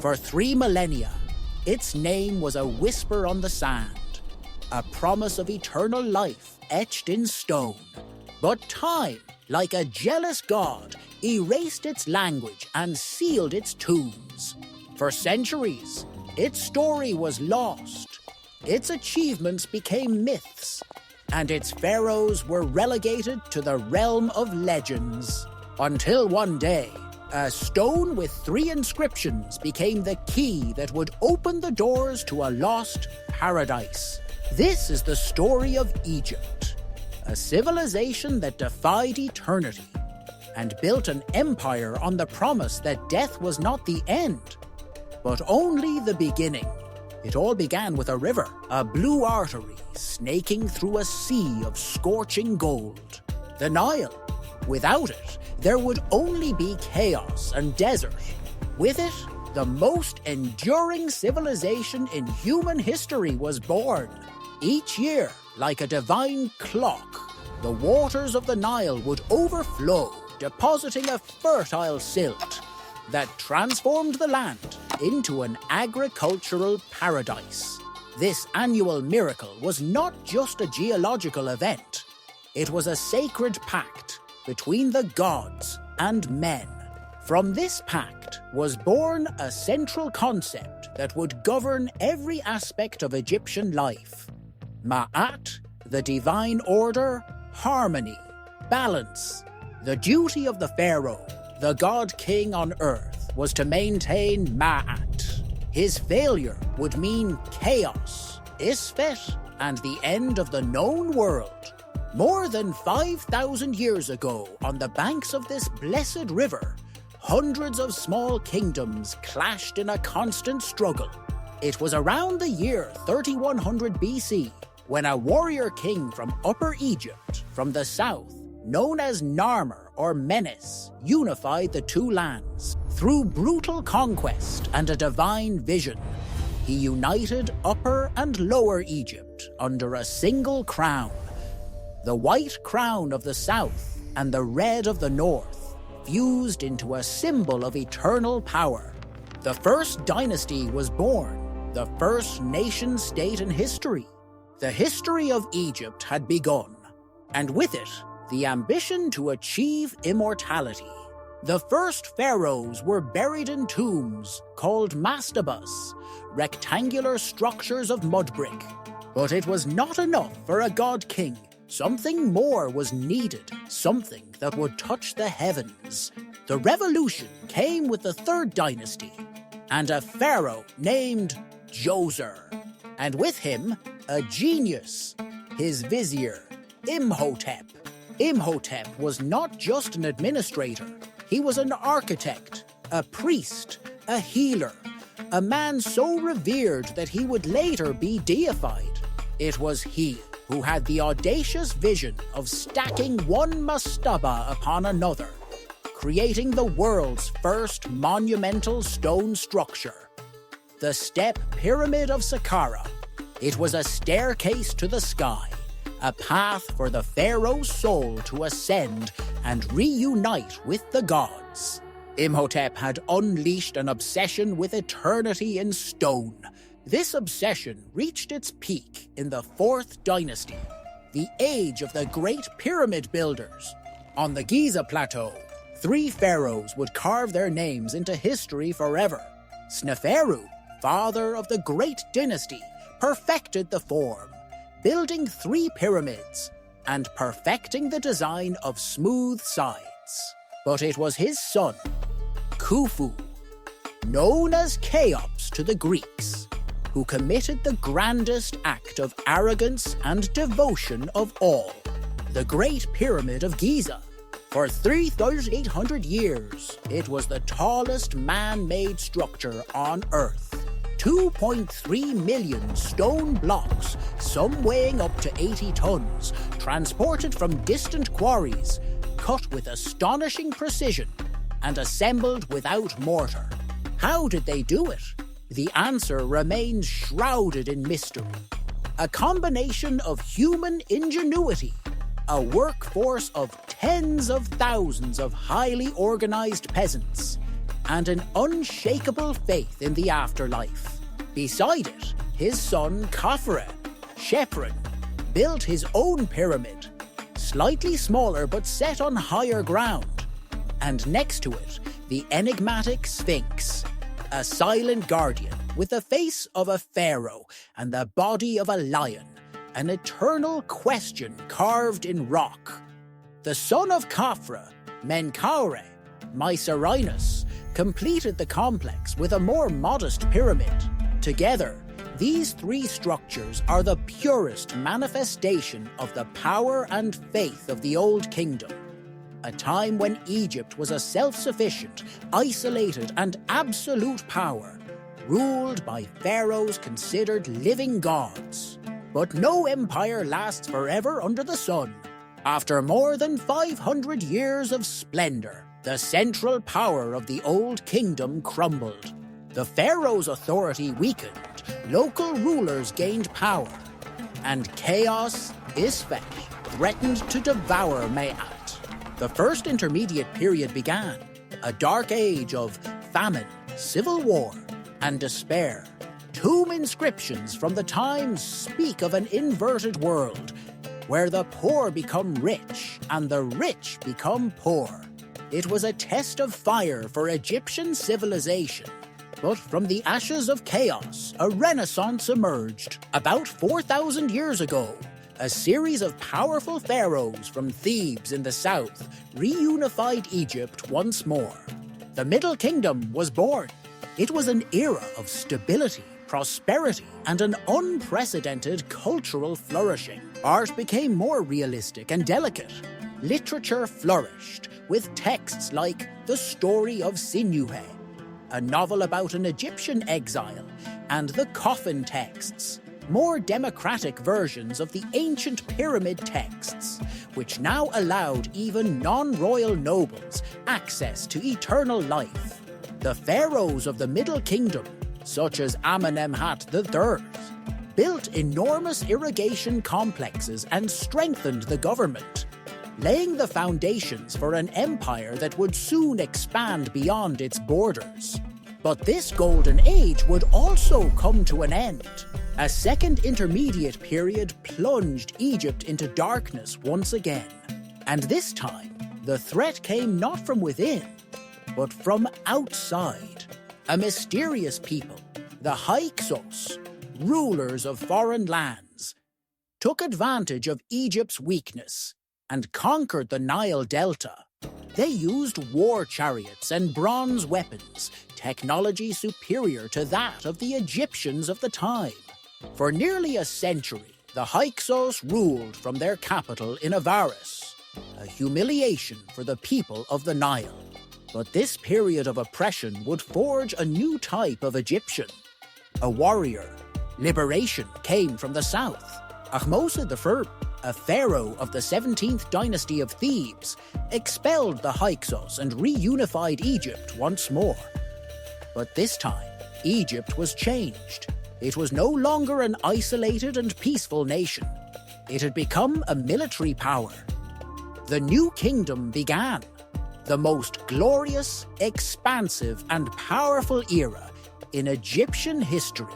For 3 millennia, its name was a whisper on the sand, a promise of eternal life etched in stone. But time, like a jealous god, erased its language and sealed its tombs. For centuries, its story was lost. Its achievements became myths, and its pharaohs were relegated to the realm of legends. Until one day, a stone with 3 inscriptions became the key that would open the doors to a lost paradise. This is the story of Egypt, a civilization that defied eternity and built an empire on the promise that death was not the end, but only the beginning. It all began with a river, a blue artery snaking through a sea of scorching gold. The Nile. Without it, there would only be chaos and desert. With it, the most enduring civilization in human history was born. Each year, like a divine clock, the waters of the Nile would overflow, depositing a fertile silt that transformed the land into an agricultural paradise. This annual miracle was not just a geological event. It was a sacred pact between the gods and men. From this pact was born a central concept that would govern every aspect of Egyptian life. Ma'at, the divine order, harmony, balance. The duty of the pharaoh, the god-king on earth, was to maintain Ma'at. His failure would mean chaos, Isfet, and the end of the known world. More than 5,000 years ago, on the banks of this blessed river, hundreds of small kingdoms clashed in a constant struggle. It was around the year 3100 BC when a warrior king from Upper Egypt, from the south, known as Narmer or Menes, unified the 2 lands. Through brutal conquest and a divine vision, he united Upper and Lower Egypt under a single crown. The white crown of the south and the red of the north fused into a symbol of eternal power. The first dynasty was born, the first nation-state in history. The history of Egypt had begun, and with it, the ambition to achieve immortality. The first pharaohs were buried in tombs called mastabas, rectangular structures of mud brick. But it was not enough for a god-king. Something more was needed, something that would touch the heavens. The revolution came with the 3rd dynasty, and a pharaoh named Djoser. And with him, a genius, his vizier, Imhotep. Imhotep was not just an administrator. He was an architect, a priest, a healer, a man so revered that he would later be deified. It was he who had the audacious vision of stacking one mastaba upon another, creating the world's first monumental stone structure, the Step Pyramid of Saqqara. It was a staircase to the sky, a path for the pharaoh's soul to ascend and reunite with the gods. Imhotep had unleashed an obsession with eternity in stone. This obsession reached its peak in the 4th dynasty, the age of the great pyramid builders. On the Giza plateau, 3 pharaohs would carve their names into history forever. Sneferu, father of the great dynasty, perfected the form, building 3 pyramids and perfecting the design of smooth sides. But it was his son, Khufu, known as Cheops to the Greeks, who committed the grandest act of arrogance and devotion of all, the Great Pyramid of Giza. For 3,800 years, it was the tallest man-made structure on Earth. 2.3 million stone blocks, some weighing up to 80 tons, transported from distant quarries, cut with astonishing precision, and assembled without mortar. How did they do it? The answer remains shrouded in mystery. A combination of human ingenuity, a workforce of tens of thousands of highly organized peasants, and an unshakable faith in the afterlife. Beside it, his son Khafre, Shepron, built his own pyramid, slightly smaller but set on higher ground. And next to it, the enigmatic Sphinx, a silent guardian with the face of a pharaoh and the body of a lion, an eternal question carved in rock. The son of Khafre, Menkaure, Mycerinus, completed the complex with a more modest pyramid. Together, these three structures are the purest manifestation of the power and faith of the Old Kingdom, a time when Egypt was a self-sufficient, isolated and absolute power, ruled by pharaohs considered living gods. But no empire lasts forever under the sun. After more than 500 years of splendor, the central power of the Old Kingdom crumbled. The pharaoh's authority weakened, local rulers gained power, and chaos, Isfek, threatened to devour Mayat. The first intermediate period began, a dark age of famine, civil war, and despair. Tomb inscriptions from the time speak of an inverted world, where the poor become rich and the rich become poor. It was a test of fire for Egyptian civilization. But from the ashes of chaos, a renaissance emerged. About 4,000 years ago, a series of powerful pharaohs from Thebes in the south reunified Egypt once more. The Middle Kingdom was born. It was an era of stability, prosperity, and an unprecedented cultural flourishing. Art became more realistic and delicate. Literature flourished, with texts like The Story of Sinuhe, a novel about an Egyptian exile, and the coffin texts, more democratic versions of the ancient pyramid texts, which now allowed even non-royal nobles access to eternal life. The pharaohs of the Middle Kingdom, such as Amenemhat III, built enormous irrigation complexes and strengthened the government, laying the foundations for an empire that would soon expand beyond its borders. But this golden age would also come to an end. A second intermediate period plunged Egypt into darkness once again. And this time, the threat came not from within, but from outside. A mysterious people, the Hyksos, rulers of foreign lands, took advantage of Egypt's weakness and conquered the Nile Delta. They used war chariots and bronze weapons, technology superior to that of the Egyptians of the time. For nearly a century, the Hyksos ruled from their capital in Avaris, a humiliation for the people of the Nile. But this period of oppression would forge a new type of Egyptian, a warrior. Liberation came from the south. Ahmose I, a pharaoh of the 17th dynasty of Thebes, expelled the Hyksos and reunified Egypt once more. But this time, Egypt was changed. It was no longer an isolated and peaceful nation. It had become a military power. The new kingdom began, the most glorious, expansive, and powerful era in Egyptian history.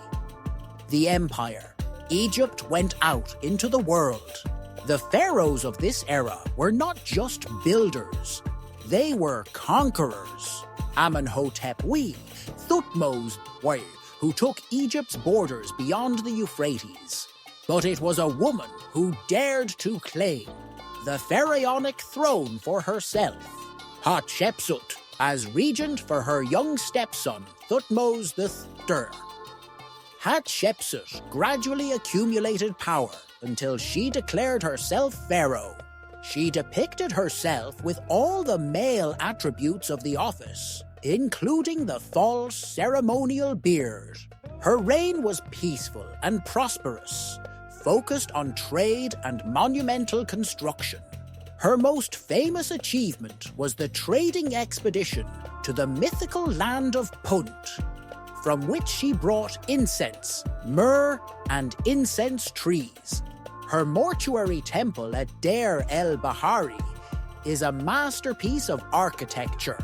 The empire, Egypt, went out into the world. The pharaohs of this era were not just builders, they were conquerors. Amenhotep I, Thutmose I, who took Egypt's borders beyond the Euphrates. But it was a woman who dared to claim the pharaonic throne for herself. Hatshepsut, as regent for her young stepson, Thutmose III. Hatshepsut gradually accumulated power until she declared herself pharaoh. She depicted herself with all the male attributes of the office, including the false ceremonial beard. Her reign was peaceful and prosperous, focused on trade and monumental construction. Her most famous achievement was the trading expedition to the mythical land of Punt, from which she brought incense, myrrh, and incense trees. Her mortuary temple at Deir el-Bahari is a masterpiece of architecture.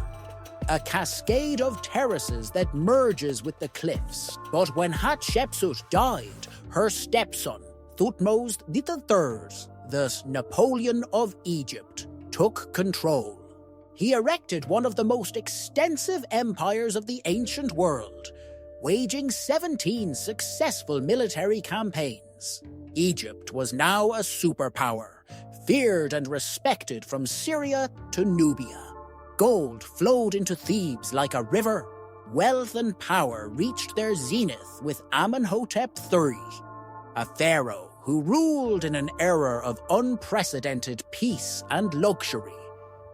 a cascade of terraces that merges with the cliffs. But when Hatshepsut died, her stepson, Thutmose III, the Napoleon of Egypt, took control. He erected one of the most extensive empires of the ancient world, waging 17 successful military campaigns. Egypt was now a superpower, feared and respected from Syria to Nubia. Gold flowed into Thebes like a river. Wealth and power reached their zenith with Amenhotep III, a pharaoh who ruled in an era of unprecedented peace and luxury,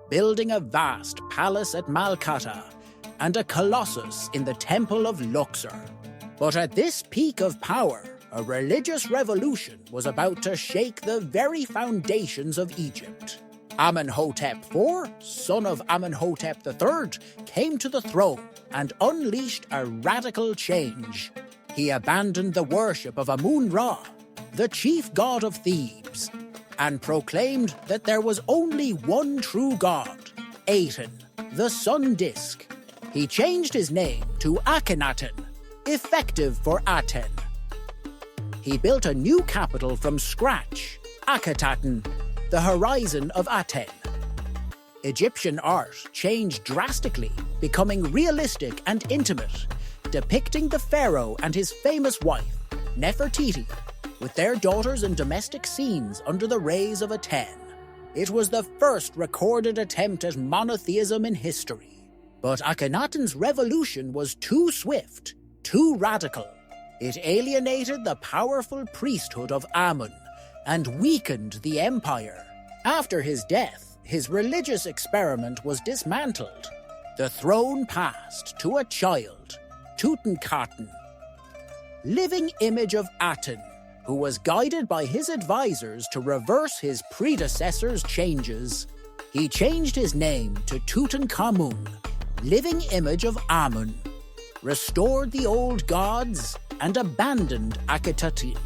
building a vast palace at Malkata and a colossus in the Temple of Luxor. But at this peak of power, a religious revolution was about to shake the very foundations of Egypt. Amenhotep IV, son of Amenhotep III, came to the throne and unleashed a radical change. He abandoned the worship of Amun-Ra, the chief god of Thebes, and proclaimed that there was only one true god, Aten, the sun disk. He changed his name to Akhenaten, effective for Aten. He built a new capital from scratch, Akhenaten, the horizon of Aten. Egyptian art changed drastically, becoming realistic and intimate, depicting the pharaoh and his famous wife, Nefertiti, with their daughters in domestic scenes under the rays of Aten. It was the first recorded attempt at monotheism in history. But Akhenaten's revolution was too swift, too radical. It alienated the powerful priesthood of Amun and weakened the empire. After his death, his religious experiment was dismantled. The throne passed to a child, Tutankhamun, living image of Aten, who was guided by his advisors to reverse his predecessor's changes. He changed his name to Tutankhamun, living image of Amun, restored the old gods, and abandoned Akhenaten.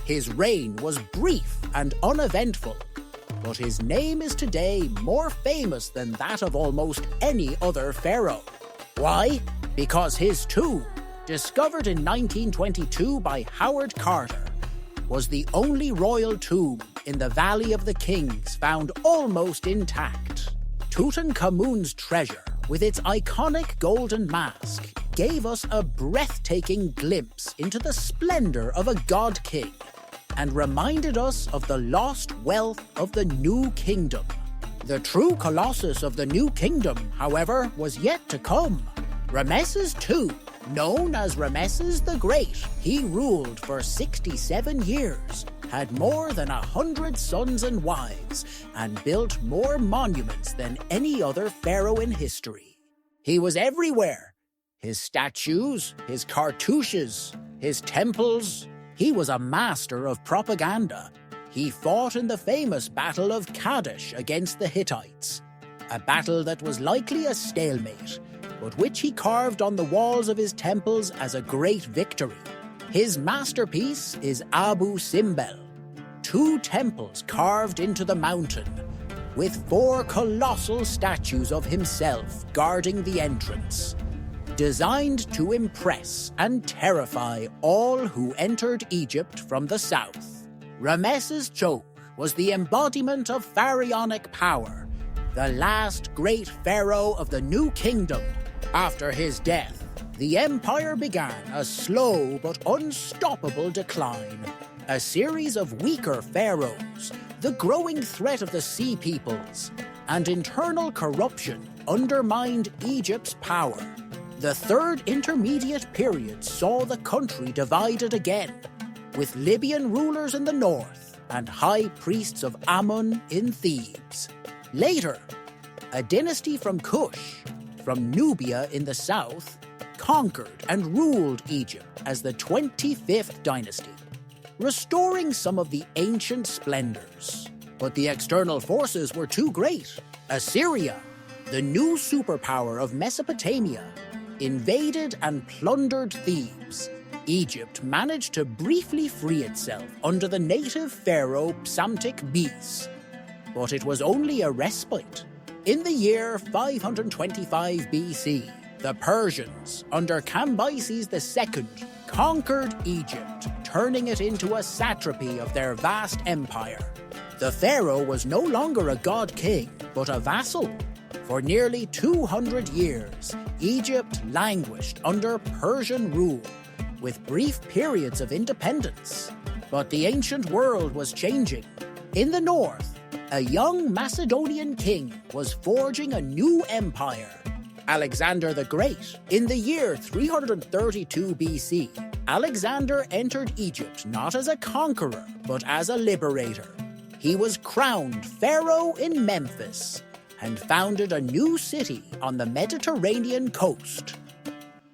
His reign was brief and uneventful, but his name is today more famous than that of almost any other pharaoh. Why? Because his tomb, discovered in 1922 by Howard Carter, was the only royal tomb in the Valley of the Kings found almost intact. Tutankhamun's treasure, with its iconic golden mask, gave us a breathtaking glimpse into the splendor of a god-king and reminded us of the lost wealth of the New Kingdom. The true Colossus of the New Kingdom, however, was yet to come. Ramses II, known as Ramses the Great, he ruled for 67 years, had more than 100 sons and wives, and built more monuments than any other pharaoh in history. He was everywhere. His statues, his cartouches, his temples. He was a master of propaganda. He fought in the famous Battle of Kadesh against the Hittites, a battle that was likely a stalemate, but which he carved on the walls of his temples as a great victory. His masterpiece is Abu Simbel, 2 temples carved into the mountain, with 4 colossal statues of himself guarding the entrance, designed to impress and terrify all who entered Egypt from the south. Ramses II was the embodiment of pharaonic power, the last great pharaoh of the New Kingdom. After his death, the empire began a slow but unstoppable decline. A series of weaker pharaohs, the growing threat of the Sea Peoples, and internal corruption undermined Egypt's power. The Third Intermediate Period saw the country divided again, with Libyan rulers in the north and high priests of Amun in Thebes. Later, a dynasty from Kush, from Nubia in the south, conquered and ruled Egypt as the 25th dynasty, restoring some of the ancient splendors. But the external forces were too great. Assyria, the new superpower of Mesopotamia, invaded and plundered Thebes. Egypt managed to briefly free itself under the native pharaoh Psamtik Bis, but it was only a respite. In the year 525 BC, the Persians, under Cambyses II, conquered Egypt, turning it into a satrapy of their vast empire. The pharaoh was no longer a god-king, but a vassal. For nearly 200 years, Egypt languished under Persian rule, with brief periods of independence. But the ancient world was changing. In the north, a young Macedonian king was forging a new empire. Alexander the Great. In the year 332 BC, Alexander entered Egypt not as a conqueror, but as a liberator. He was crowned pharaoh in Memphis and founded a new city on the Mediterranean coast.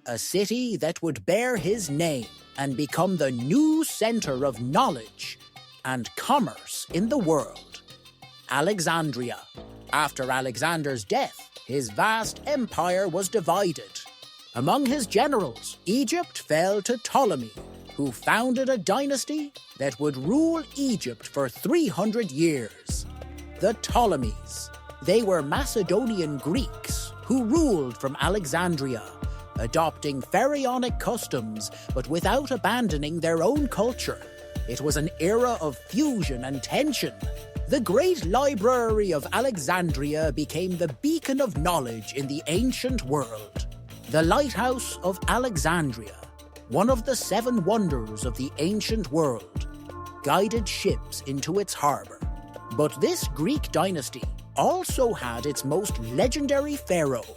A city that would bear his name and become the new center of knowledge and commerce in the world. Alexandria. After Alexander's death, his vast empire was divided. Among his generals, Egypt fell to Ptolemy, who founded a dynasty that would rule Egypt for 300 years. The Ptolemies. They were Macedonian Greeks who ruled from Alexandria, adopting pharaonic customs but without abandoning their own culture. It was an era of fusion and tension. The great library of Alexandria became the beacon of knowledge in the ancient world. The Lighthouse of Alexandria, one of the 7 wonders of the ancient world, guided ships into its harbor. But this Greek dynasty also had its most legendary pharaoh,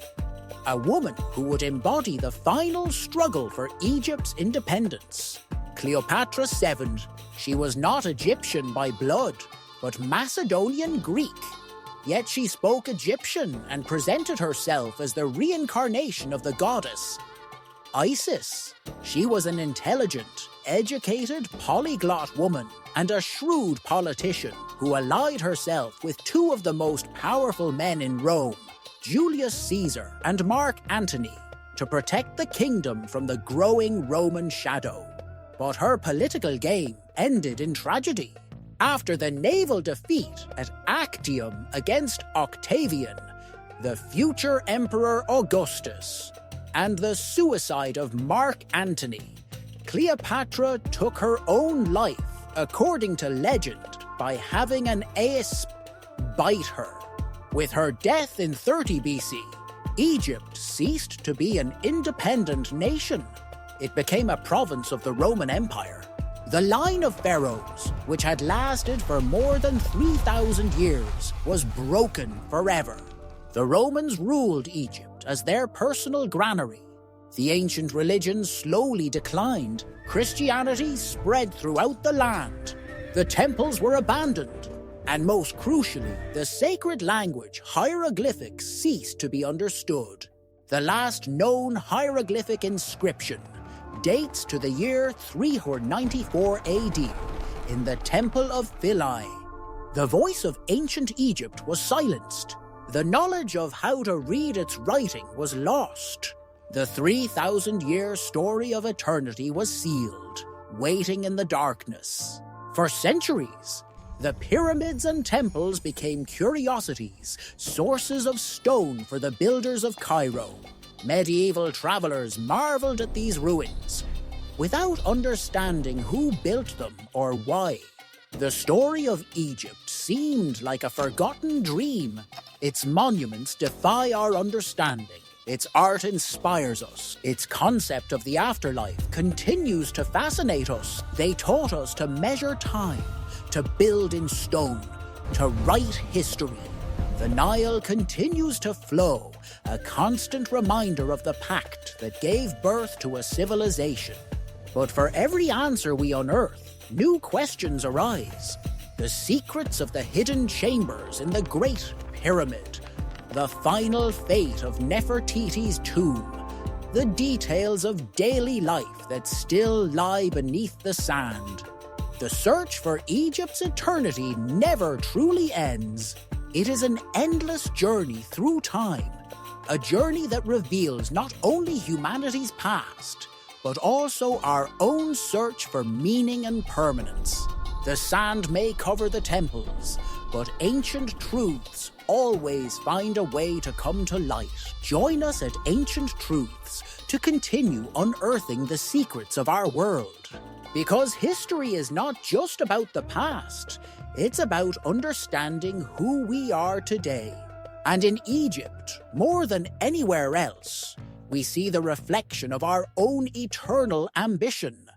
a woman who would embody the final struggle for Egypt's independence. Cleopatra VII. She was not Egyptian by blood, but Macedonian Greek. Yet she spoke Egyptian and presented herself as the reincarnation of the goddess. Isis. She was an intelligent, educated, polyglot woman and a shrewd politician who allied herself with 2 of the most powerful men in Rome, Julius Caesar and Mark Antony, to protect the kingdom from the growing Roman shadow. But her political game ended in tragedy. After the naval defeat at Actium against Octavian, the future Emperor Augustus, and the suicide of Mark Antony, Cleopatra took her own life, according to legend, by having an asp bite her. With her death in 30 BC, Egypt ceased to be an independent nation. It became a province of the Roman Empire. The line of pharaohs, which had lasted for more than 3,000 years, was broken forever. The Romans ruled Egypt as their personal granary. The ancient religion slowly declined. Christianity spread throughout the land. The temples were abandoned. And most crucially, the sacred language hieroglyphics ceased to be understood. The last known hieroglyphic inscription dates to the year 394 AD in the Temple of Philae. The voice of ancient Egypt was silenced. The knowledge of how to read its writing was lost. The 3,000-year story of eternity was sealed, waiting in the darkness. For centuries, the pyramids and temples became curiosities, sources of stone for the builders of Cairo. Medieval travelers marveled at these ruins, without understanding who built them or why. The story of Egypt seemed like a forgotten dream. Its monuments defy our understanding. Its art inspires us. Its concept of the afterlife continues to fascinate us. They taught us to measure time, to build in stone, to write history. The Nile continues to flow, a constant reminder of the pact that gave birth to a civilization. But for every answer we unearth, new questions arise. The secrets of the hidden chambers in the Great Pyramid, the final fate of Nefertiti's tomb, the details of daily life that still lie beneath the sand. The search for Egypt's eternity never truly ends. It is an endless journey through time, a journey that reveals not only humanity's past, but also our own search for meaning and permanence. The sand may cover the temples, But ancient truths always find a way to come to light. Join us at Ancient Truths to continue unearthing the secrets of our world. Because history is not just about the past, it's about understanding who we are today. And in Egypt, more than anywhere else, we see the reflection of our own eternal ambition.